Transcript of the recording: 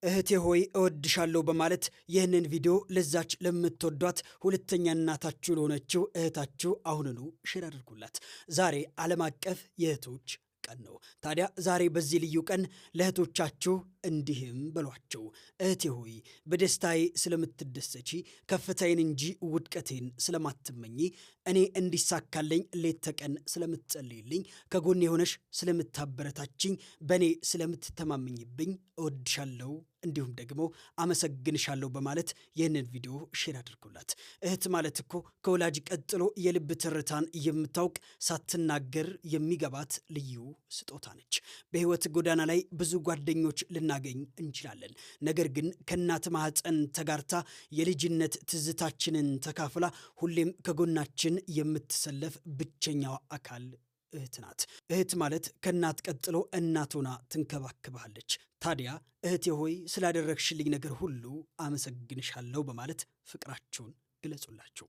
እህቴ ሆይ እወድሻለሁ በማለት ይህንን ቪዲዮ ለዛች ለምትወዷት ሁለተኛ እናታችሁ ለሆነችው እህታችሁ አሁንኑ ሼር አድርጉላት። ዛሬ ዓለም አቀፍ የእህቶች ቀን ነው። ታዲያ ዛሬ በዚህ ልዩ ቀን ለእህቶቻችሁ እንዲህም በሏቸው። እህቴ ሆይ በደስታዬ ስለምትደሰቺ ከፍታዬን እንጂ ውድቀቴን ስለማትመኚ እኔ እንዲሳካለኝ ሌት ተቀን ስለምትጸልይልኝ ከጎኔ የሆነሽ ስለምታበረታችኝ በእኔ ስለምትተማመኝብኝ እወድሻለሁ እንዲሁም ደግሞ አመሰግንሻለሁ በማለት ይህንን ቪዲዮ ሼር አድርጉላት። እህት ማለት እኮ ከወላጅ ቀጥሎ የልብ ትርታን የምታውቅ ሳትናገር የሚገባት ልዩ ስጦታ ነች። በህይወት ጎዳና ላይ ብዙ ጓደኞች ልናገኝ እንችላለን። ነገር ግን ከእናት ማህፀን ተጋርታ የልጅነት ትዝታችንን ተካፍላ ሁሌም ከጎናችን የምትሰለፍ ብቸኛው አካል እህት ናት። እህት ማለት ከእናት ቀጥሎ እናት ሆና ትንከባከባለች። ታዲያ እህቴ ሆይ ስላደረግሽልኝ ነገር ሁሉ አመሰግንሻለሁ በማለት ፍቅራችሁን ግለጹላችሁ።